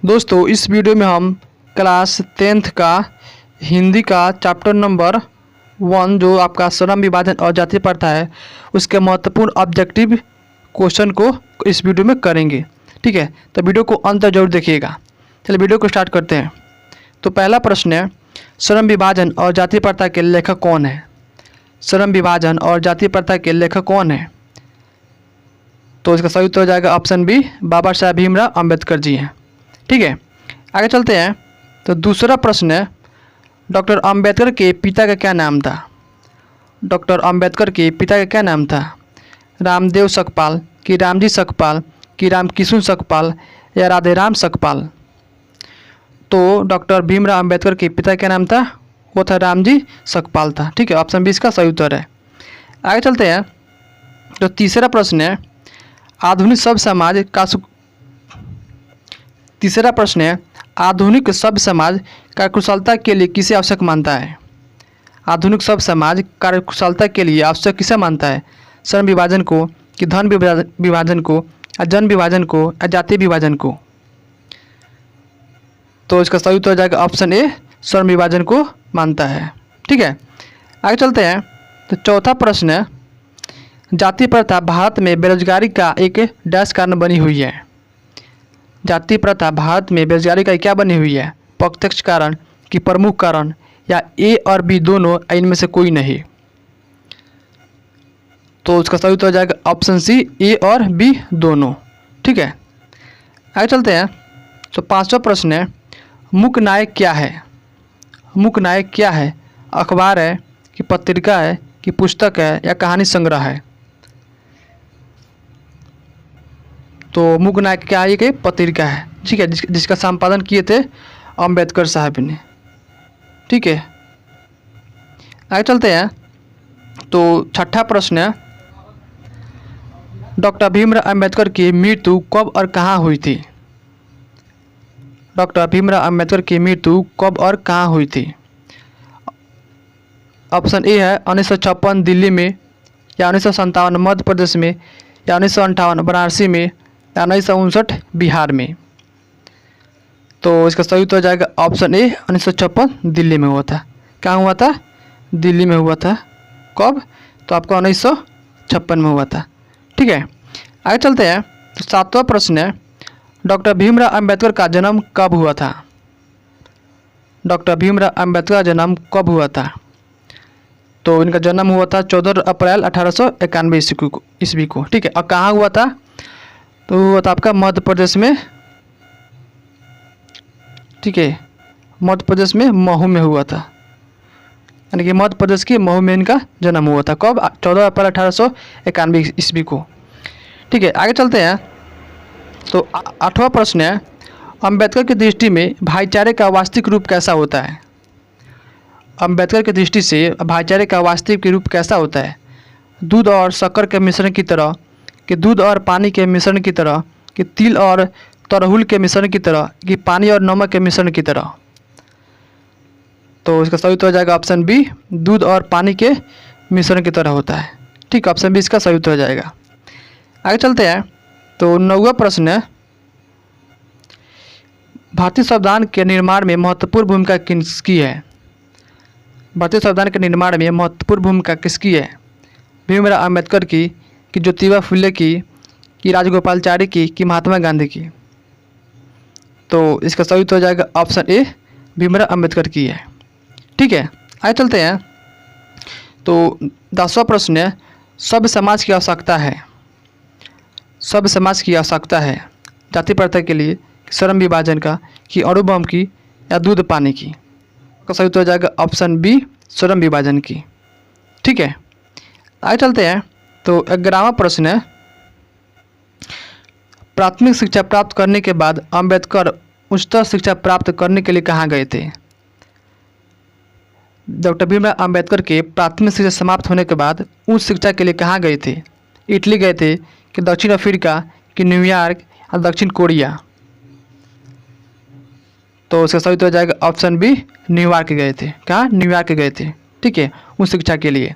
दोस्तों इस वीडियो में हम क्लास 10th का हिंदी का चैप्टर नंबर 1 जो आपका श्रम विभाजन और जाति प्रथा है उसके महत्वपूर्ण ऑब्जेक्टिव क्वेश्चन को इस वीडियो में करेंगे। ठीक है, तो वीडियो को अंत तक जरूर देखिएगा। चलिए वीडियो को स्टार्ट करते हैं। तो पहला प्रश्न है, श्रम विभाजन और जाति प्रथा के लेखक कौन है? श्रम विभाजन और जाति प्रथा के लेखक कौन है? तो इसका सही उत्तर हो जाएगा ऑप्शन बी, बाबा साहेब भीमराव अम्बेडकर जी हैं। ठीक है, आगे चलते हैं। तो दूसरा प्रश्न है, डॉक्टर अम्बेडकर के पिता का क्या नाम था? डॉक्टर अम्बेडकर के पिता का क्या नाम था? रामदेव सकपाल कि रामजी सकपाल कि रामकिशुन सकपाल या राधेराम सकपाल? तो डॉक्टर भीमराव अम्बेडकर के पिता का क्या नाम था? वो था रामजी सकपाल था। ठीक है, ऑप्शन बी इसका सही उत्तर है। आगे चलते हैं। तो तीसरा प्रश्न है, आधुनिक सभ्य समाज का तीसरा प्रश्न है, आधुनिक सभ्य समाज कार्यकुशलता के लिए किसे आवश्यक मानता है? आधुनिक सभ्य समाज कार्यकुशलता के लिए आवश्यक किसे मानता है? श्रम विभाजन को कि धन विभाजन को या जन विभाजन को या जाति विभाजन को? तो इसका सही उत्तर हो जाएगा ऑप्शन ए, श्रम विभाजन को मानता है। ठीक है, आगे चलते हैं। तो चौथा प्रश्न है, जाति प्रथा भारत में बेरोजगारी का एक डैश कारण बनी हुई है। जाति प्रथा भारत में बेरोजगारी का क्या बनी हुई है? प्रत्यक्ष कारण कि प्रमुख कारण या ए और बी दोनों, इनमें से कोई नहीं? तो इसका सही उत्तर हो जाएगा ऑप्शन सी, ए और बी दोनों। ठीक है, आगे चलते हैं। तो पांचवा प्रश्न है, मूक नायक क्या है? मूक नायक क्या है? अखबार है कि पत्रिका है कि पुस्तक है या कहानी संग्रह है? तो मूक नायक क्या है? ये पत्रिका है। ठीक है, जिसका संपादन किए थे अम्बेडकर साहब ने। ठीक है, आगे चलते हैं। तो छठा प्रश्न है, डॉक्टर भीमराव अम्बेडकर की मृत्यु कब और कहाँ हुई थी? डॉक्टर भीमराव अम्बेडकर की मृत्यु कब और कहाँ हुई थी? ऑप्शन ए है 1956 दिल्ली में, या 1957 मध्य प्रदेश में, या 1958 वाराणसी में, या 1959 बिहार में? तो इसका सही उत्तर हो जाएगा ऑप्शन ए, 1956 दिल्ली में हुआ था। कहाँ हुआ था? दिल्ली में हुआ था। कब? तो आपका 1956 में हुआ था। ठीक है, आगे चलते हैं। तो सातवां प्रश्न है, डॉक्टर भीमराव अम्बेडकर का जन्म कब हुआ था? डॉक्टर भीमराव अम्बेडकर का जन्म कब हुआ था? तो इनका जन्म हुआ था 14 अप्रैल 1891 ईस्वी को। ठीक है, और कहाँ हुआ था? तो हुआ था आपका मध्य प्रदेश में। ठीक है, मध्य प्रदेश में महू में हुआ था, यानी कि मध्य प्रदेश के महू में इनका जन्म हुआ था। कब? 14 अप्रैल 1891 ईस्वी को। ठीक है, आगे चलते हैं। तो आठवां प्रश्न है, अम्बेडकर की दृष्टि में भाईचारे का वास्तविक रूप कैसा होता है? अम्बेडकर की दृष्टि से भाईचारे का वास्तविक रूप कैसा होता है? दूध और शक्कर के मिश्रण की तरह, कि दूध और पानी के मिश्रण की तरह, कि तिल और तरहुल के मिश्रण की तरह, कि पानी और नमक के मिश्रण की तरह? तो इसका सही उत्तर हो जाएगा ऑप्शन बी, दूध और पानी के मिश्रण की तरह होता है। ठीक, ऑप्शन बी इसका सही उत्तर हो जाएगा। आगे चलते हैं। तो नौवां प्रश्न है, भारतीय संविधान के निर्माण में महत्वपूर्ण भूमिका किसकी है? भारतीय संविधान के निर्माण में महत्वपूर्ण भूमिका किसकी है? भीमराव अम्बेडकर की, कि ज्योतिबा फुले की, कि राजगोपालाचारी की, कि महात्मा गांधी की? तो इसका सही उत्तर हो जाएगा ऑप्शन ए, भीमराव अम्बेडकर की है। ठीक है, आगे चलते हैं। तो 10वां प्रश्न है, सभ्य समाज की आवश्यकता है। सभ्य समाज की आवश्यकता है जाति प्रथा के लिए, श्रम विभाजन का, कि अणु बम की, या दूध पानी की? का सही उत्तर हो जाएगा ऑप्शन बी, श्रम विभाजन की। ठीक है, आगे चलते हैं। तो 11वां प्रश्न है, प्राथमिक शिक्षा प्राप्त करने के बाद अम्बेडकर उच्चतर शिक्षा प्राप्त करने के लिए कहाँ गए थे? डॉक्टर भीमराव अम्बेडकर के प्राथमिक शिक्षा समाप्त होने के बाद उच्च शिक्षा के लिए कहाँ गए थे? इटली गए थे, कि दक्षिण अफ्रीका, कि न्यूयॉर्क, या दक्षिण कोरिया? तो इसका सही उत्तर हो जाएगा ऑप्शन बी, न्यूयॉर्क गए थे। कहाँ? न्यूयॉर्क गए थे। ठीक है, उच्च शिक्षा के लिए।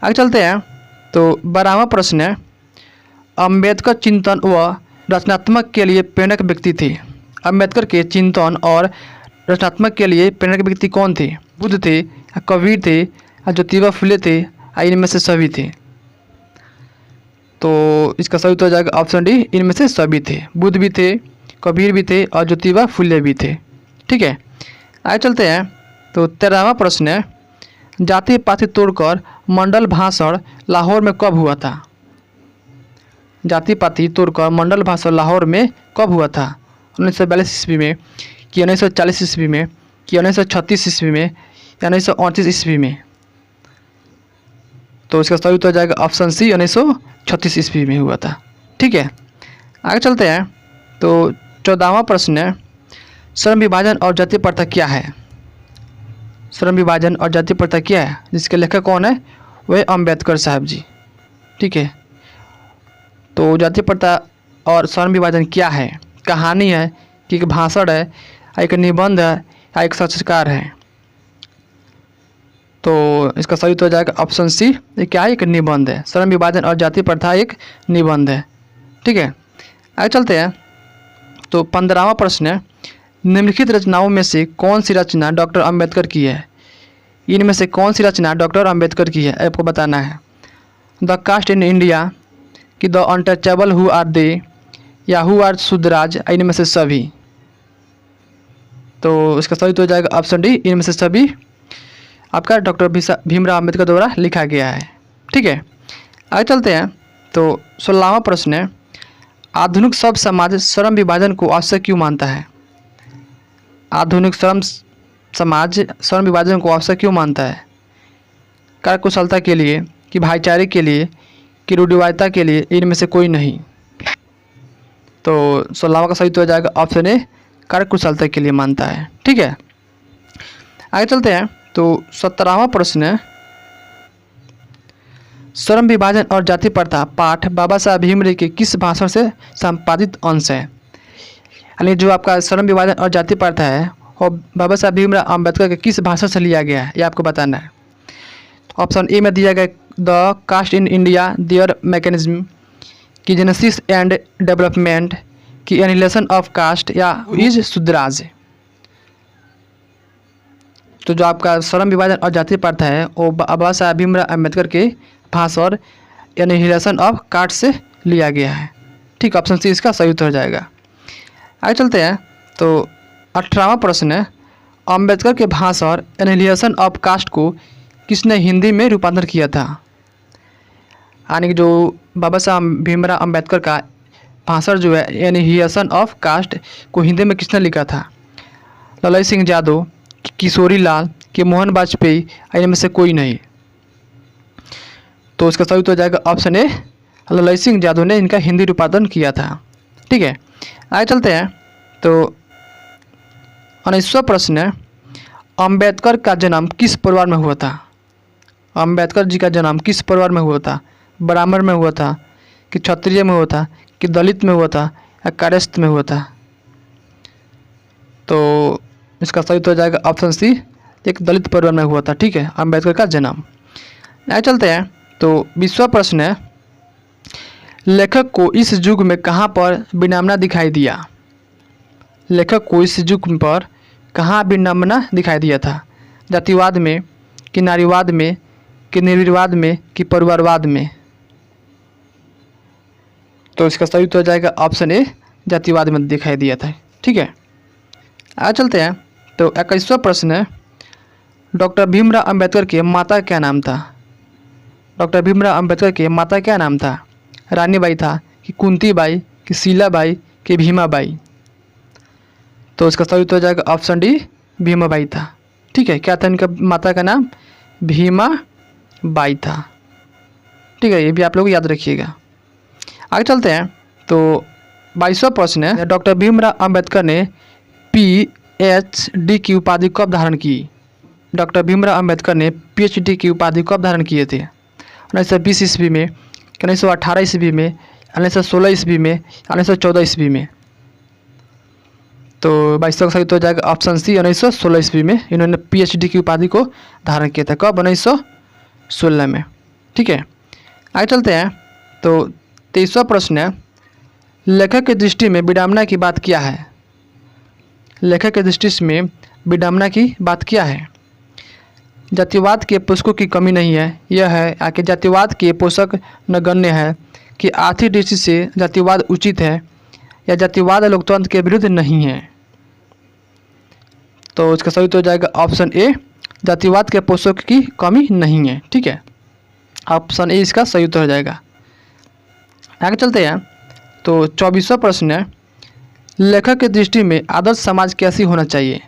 आगे चलते हैं। तो 12वां प्रश्न है, अम्बेडकर चिंतन व रचनात्मक के लिए प्रेरक व्यक्ति थे। अम्बेडकर के चिंतन और रचनात्मक के लिए प्रेरक व्यक्ति कौन थे? बुद्ध थे, कबीर थे, ज्योतिबा फुले थे, इनमें से सभी थे? तो इसका सही उत्तर हो जाएगा ऑप्शन डी, इनमें से सभी थे। बुद्ध भी थे, कबीर भी थे और ज्योतिबा फुले भी थे। ठीक है, आगे चलते हैं। तो 13वां प्रश्न है, जाति पाति तोड़कर मंडल भाषण लाहौर में कब हुआ था? जाति पाति तोड़कर मंडल भाषण लाहौर में कब हुआ था? 1942 ईस्वी में, कि 1940 ईस्वी में, कि 1936 ईस्वी में, या 1938 ईस्वी में? तो इसका सही उत्तर हो जाएगा ऑप्शन सी, 1936 ईस्वी में हुआ था। ठीक है, आगे चलते हैं। तो 14वां प्रश्न है, श्रम विभाजन और जाति प्रथा क्या है? श्रम विभाजन और जाति प्रथा क्या है, जिसके लेखक कौन है? वह अम्बेडकर साहब जी। ठीक है, तो जाति प्रथा और श्रम विभाजन क्या है? कहानी है कि एक भाषण है, एक निबंध है, या एक साक्षात्कार है? तो इसका सही उत्तर हो जाएगा ऑप्शन सी, ये क्या है? एक निबंध है। श्रम विभाजन और जाति प्रथा एक निबंध है। ठीक है, आगे चलते हैं। तो 15वां प्रश्न है, निम्नलिखित रचनाओं में से कौन सी रचना डॉक्टर अम्बेडकर की है? इनमें से कौन सी रचना डॉक्टर अम्बेडकर की है, आपको बताना है। द कास्ट इन इंडिया, कि the untouchable who are they, या हु आर शुद्राज, इनमें से सभी? तो इसका सही तो हो जाएगा ऑप्शन डी, इनमें से सभी आपका डॉक्टर भीमराव अम्बेडकर द्वारा लिखा गया है। ठीक है, आगे चलते हैं। तो 16वां प्रश्न है, आधुनिक सब समाज श्रम विभाजन को आवश्यक क्यों मानता है? आधुनिक समाज श्रम विभाजन को आवश्यक क्यों मानता है? कार्यकुशलता के लिए, कि भाईचारे के लिए, कि रूढ़िवादिता के लिए, इनमें से कोई नहीं? तो 16वां का सही तो हो जाएगा ऑप्शन ए, कार्यकुशलता के लिए मानता है। ठीक है, आगे चलते हैं। तो 17वां प्रश्न है, श्रम विभाजन और जाति प्रथा पाठ बाबा साहब भीमराव के किस भाषण से संपादित अंश है? यानी जो आपका श्रम विभाजन और जाति प्रथा है वो बाबा साहब भीमराव अम्बेडकर के किस भाषण से लिया गया है, ये आपको बताना है। ऑप्शन ए में दिया गया the caste in India their mechanism, की जेनेसिस एंड डेवलपमेंट, की एनिहिलेशन ऑफ कास्ट, या इज शुद्राज? तो जो आपका श्रम विभाजन और जाति प्रथा है वो बाबा साहब भीमराव अम्बेडकर के भाषण एनिहिलेशन ऑफ कास्ट से लिया गया है। ठीक, ऑप्शन सी इसका सही उत्तर हो जाएगा। आगे चलते हैं। तो 18वां प्रश्न है, अम्बेडकर के भाषण एनिहिलेशन ऑफ कास्ट को किसने हिंदी में रूपांतर किया था? यानी कि जो बाबा साहब भीमराव अम्बेडकर का भाषण जो है एनिहिलेशन ऑफ कास्ट को हिंदी में किसने लिखा था? ललाई सिंह यादव, किशोरी लाल, कि मोहन वाजपेयी, इनमें से कोई नहीं? तो इसका सही उत्तर हो जाएगा ऑप्शन ए, ललाई सिंह यादव ने इनका हिंदी रूपांतरण किया था। ठीक है, आगे चलते हैं। तो 19वां प्रश्न है, अम्बेडकर का जन्म किस परिवार में हुआ था? अम्बेडकर जी का जन्म किस परिवार में हुआ था? ब्राह्मण में हुआ था, कि क्षत्रिय में हुआ था, कि दलित में हुआ था, या कायस्थ में हुआ था? तो इसका सही उत्तर हो जाएगा ऑप्शन सी, एक दलित परिवार में हुआ था। ठीक है, अम्बेडकर का जन्म। आगे चलते हैं। तो 20वां प्रश्न है, लेखक को इस युग में कहाँ पर विडंबना दिखाई दिया? लेखक को इस युग पर कहाँ विडंबना दिखाई दिया था? जातिवाद में, कि नारीवाद में, कि निर्वीरवाद में, कि परिवारवाद में? तो इसका सही उत्तर हो जाएगा ऑप्शन ए, जातिवाद में दिखाई दिया था। ठीक है, आगे चलते हैं। तो 21वां प्रश्न है, डॉक्टर भीमराव अम्बेडकर के माता क्या नाम था? डॉक्टर भीमराव अम्बेडकर के माता क्या नाम था? रानीबाई था, कि कुंती बाई, कि शीलाबाई, कि भीमाबाई? तो इसका सही उत्तर हो जाएगा ऑप्शन डी, भीमाबाई था। ठीक है, क्या था इनका माता का नाम? भीमाबाई था। ठीक है, ये भी आप लोग याद रखिएगा। आगे चलते हैं। तो 22वां प्रश्न है, डॉक्टर भीमराव अम्बेडकर ने PhD की उपाधि कब धारण की? डॉक्टर भीमराव अम्बेडकर ने PhD की उपाधि कब धारण किए थे? 1920 ईस्वी में, 1918 ईस्वी में, 1916 ईस्वी में, 1914 ईस्वी में? तो 22वां का सही तो हो जाएगा ऑप्शन सी, 1916 ईस्वी में इन्होंने PhD की उपाधि को धारण किया था। कब? 1916 में। ठीक है, आगे चलते हैं। तो 23वां प्रश्न है, लेखक की दृष्टि में विडंबना की बात क्या है? लेखक की दृष्टि में विडंबना की बात क्या है? जातिवाद के पोषकों की कमी नहीं है, यह है कि जातिवाद के पोषक नगण्य है, कि आर्थिक दृष्टि से जातिवाद उचित है, या जातिवाद लोकतंत्र के विरुद्ध नहीं है। तो इसका सही उत्तर हो जाएगा ऑप्शन ए, जातिवाद के पोषक की कमी नहीं है। ठीक है, ऑप्शन ए इसका सही उत्तर हो जाएगा। आगे चलते हैं। तो 24वां प्रश्न है, लेखक की दृष्टि में आदर्श समाज कैसी होना चाहिए?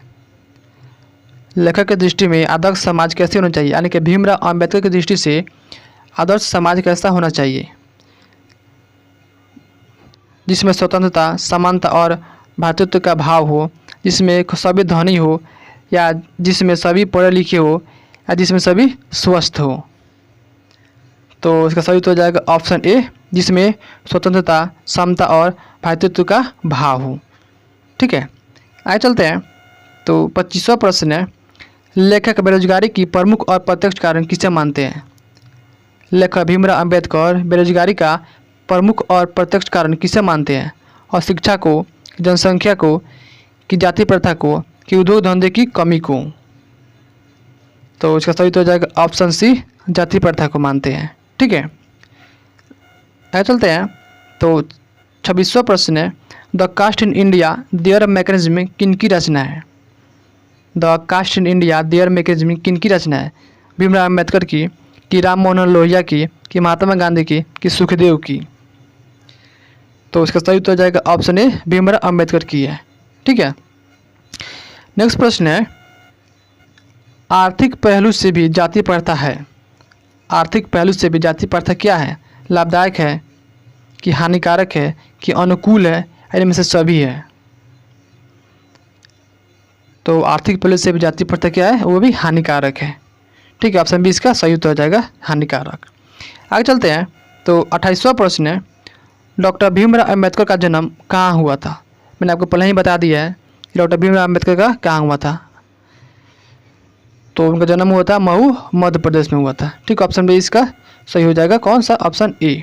लेखक की दृष्टि में आदर्श समाज कैसे होना चाहिए, यानी कि भीमराव अंबेडकर की दृष्टि से आदर्श समाज कैसा होना चाहिए? जिसमें स्वतंत्रता, समानता और भ्रातृत्व का भाव हो, जिसमें सभी धनी हो, या जिसमें सभी पढ़े लिखे हो, या जिसमें सभी स्वस्थ हो। तो इसका सही उत्तर हो जाएगा ऑप्शन ए, जिसमें स्वतंत्रता, समता और भ्रातृत्व का भाव हो। ठीक है, आगे चलते हैं। तो 25वां प्रश्न है, लेखक बेरोजगारी की प्रमुख और प्रत्यक्ष कारण किसे मानते हैं? लेखक भीमराव अंबेडकर बेरोजगारी का प्रमुख और प्रत्यक्ष कारण किसे मानते हैं? और शिक्षा को, जनसंख्या को, कि जाति प्रथा को, कि उद्योग धंधे की कमी को। तो इसका सही उत्तर हो जाएगा ऑप्शन सी, जाति प्रथा को मानते हैं। ठीक है, आगे चलते हैं। तो 26वां प्रश्न है, the caste in India their mechanism किनकी रचना है? The caste in India their mechanism किनकी रचना है? भीमराव अम्बेडकर की, कि राम मनोहर लोहिया की, कि महात्मा गांधी की, कि सुखदेव की। तो इसका सही उत्तर हो जाएगा ऑप्शन ए, भीमराव अम्बेडकर की है। ठीक है, नेक्स्ट प्रश्न है, आर्थिक पहलू से भी जाति प्रथा है। आर्थिक पहलू से भी जाति प्रथा क्या है? लाभदायक है, कि हानिकारक है, कि अनुकूल है, इनमें से सभी है। तो आर्थिक पहलू से भी जाति प्रथा क्या है? वो भी हानिकारक है। ठीक है, ऑप्शन बी इसका सही उत्तर हो जाएगा, हानिकारक। आगे चलते हैं। तो 28वां प्रश्न है, डॉक्टर भीमराव अम्बेडकर का जन्म कहाँ हुआ था? मैंने आपको पहले ही बता दिया है कि डॉक्टर भीमराव अम्बेडकर का कहाँ हुआ था। तो उनका जन्म हुआ था महू, मध्य प्रदेश में हुआ था। ठीक है, ऑप्शन बी इसका सही हो जाएगा, कौन सा? Option A.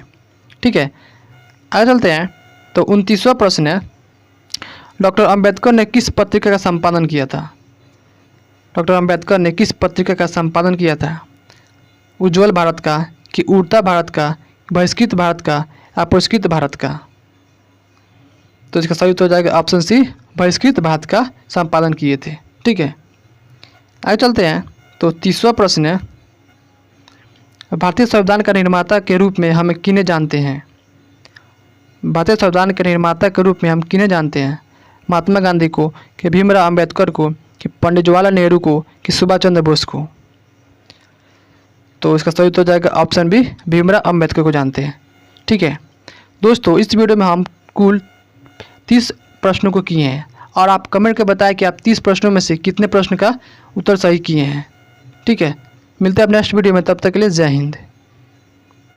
ठीक है, आगे चलते हैं। तो 29वां प्रश्न है, डॉक्टर अंबेडकर ने किस पत्रिका का संपादन किया था? डॉक्टर अंबेडकर ने किस पत्रिका का संपादन किया था? उज्ज्वल भारत का, कि उड़ता भारत का, बहिष्कृत भारत का, या पुरस्कृत भारत का। तो इसका सही उत्तर हो जाएगा ऑप्शन सी, बहिष्कृत भारत का संपादन किए थे। ठीक है, आगे चलते हैं। तो 30वां प्रश्न है, भारतीय संविधान का निर्माता के रूप में हम किन्हें जानते हैं? भारतीय संविधान के निर्माता के रूप में हम किन्हें जानते हैं? महात्मा गांधी को, कि भीमराव अंबेडकर को, कि पंडित जवाहरलाल नेहरू को, कि सुभाष चंद्र बोस को। तो इसका सही उत्तर हो जाएगा ऑप्शन बी, भीमराव अंबेडकर को जानते हैं। ठीक है दोस्तों, इस वीडियो में हम कुल 30 प्रश्नों को किए हैं और आप कमेंट कर बताएं कि आप 30 प्रश्नों में से कितने प्रश्न का उत्तर सही किए हैं। ठीक है, मिलते हैं अब नेक्स्ट वीडियो में, तब तक के लिए जय हिंद।